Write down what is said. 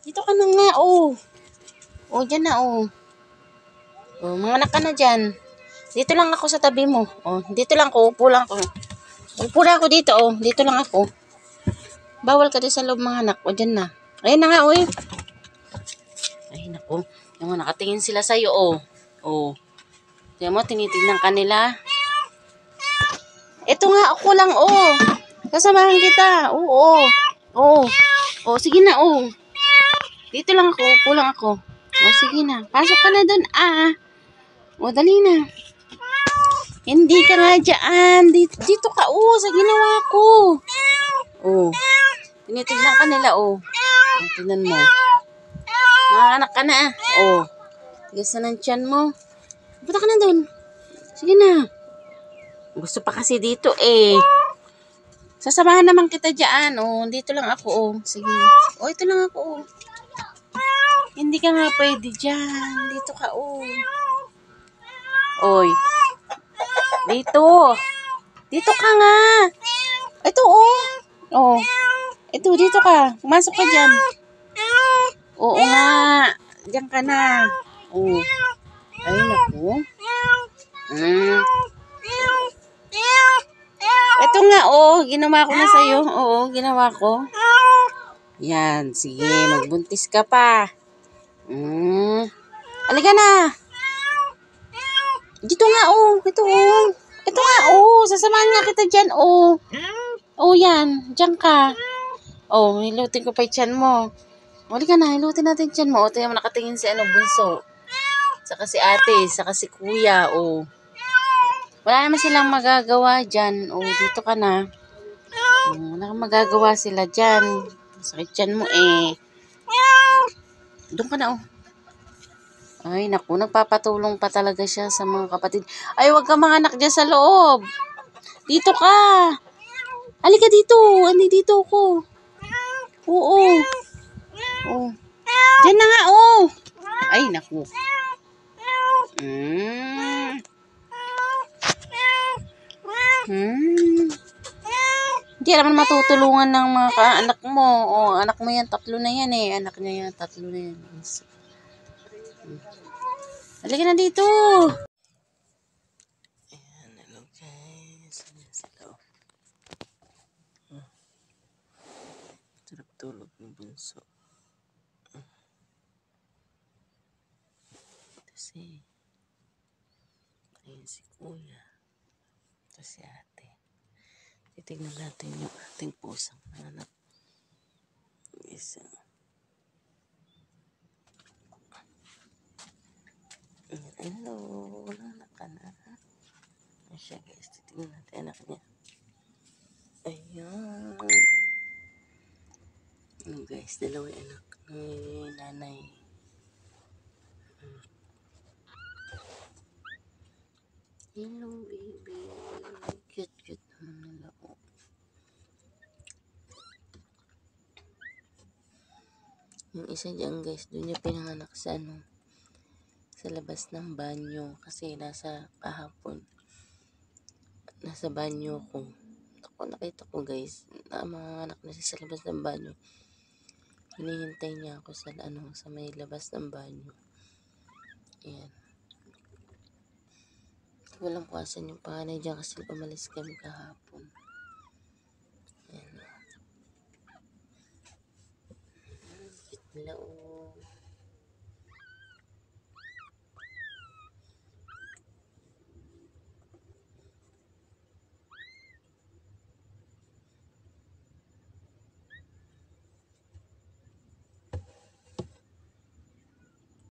Dito ka na nga, oh. Oh, dyan na, oh. Oh, mga anak ka na dyan. Dito lang ako sa tabi mo. Oh, dito lang ako. Upo lang ako. Upo lang ako dito, oh. Dito lang ako. Bawal ka din sa loob, mga anak. O, dyan na. Ayun na nga, oh. Ay, naku. Yung nakatingin sila sa'yo, oh. Oh. Tiyan mo, tinitignan ka nila. Ito nga, ako lang, oh. Kasamahan kita. Oo. Oh. Oh, sige na, oh. Dito lang ako. Upo lang ako. Oh, sige na. Pasok ka na dun, ah. O, dali na. Hindi ka nga dyan. Dito ka, oh. Sa ginawa ko. Oh. Tinitignan ka nila, oh. Oh, tignan mo. Mga anak ka na, ah. Oh. Tigas na ng tiyan mo. Punta ka na dun. Sige na. Gusto pa kasi dito, eh. Sasamahan naman kita dyan, oh. Dito lang ako, oh. Sige. Oh, ito lang ako, oh. Hindi ka nga pwede dyan. Dito ka, oh. Oy. Dito. Dito ka nga. Ito, oh. Oh. Ito, dito ka. Pumasok ka dyan. Oo nga. Diyan ka na. Oh. Ay, naku. Ito nga, oh. Ginawa ko na sa'yo. Oo, ginawa ko. Yan. Sige, magbuntis ka pa. Halika na. Dito nga, oh. Ito, oh. Ito nga, oh. Sasamahan nga kita dyan, oh. Oh, yan. Diyan ka. Oh, hilutin ko pa yung tiyan mo. Halika na, hilutin natin tiyan mo. O, tingnan mo, nakatingin si bunso. Saka si ate, saka si kuya, oh. Wala naman silang magagawa dyan. Oh, dito ka na. Oh, wala kang magagawa sila dyan. Sakit tiyan mo, eh. Doon ka na, oh. Ay, naku, nagpapatulong pa talaga siya sa mga kapatid. Ay, wag ka mga anak dyan sa loob. Dito ka. Halika dito. Andi dito ko. Oo. Oh. Diyan na nga, oh. Ay, naku. Hindi naman matutulungan ng mga anak mo. Oh, anak mo yan, 3 na yan, eh. Anak niya yan, 3 na yan. Halika na dito. Ayan, hello guys. Ayan sila. Sarap tulog ng bunso. Kasi, ayan si kuya. Ito si ate. Titignan natin yung ating pusang anak. Isa. Hello, anak ka na. Ayan siya guys, titignan natin anak niya. Ayan. Ayan guys, 2 anak ni nanay. Hello baby. Cute naman nila po. Yung isa dyan guys, doon niya pinanganak sa sa labas ng banyo. Kasi kahapon, nasa banyo ko. Ako nakita ko guys, na mga anak na siya sa labas ng banyo. Hinihintay niya ako sa sa may labas ng banyo. Ayan. Walang kuwasan yung panganay dyan kasi umalis kami kahapon. Ayan. Cute nila, oh.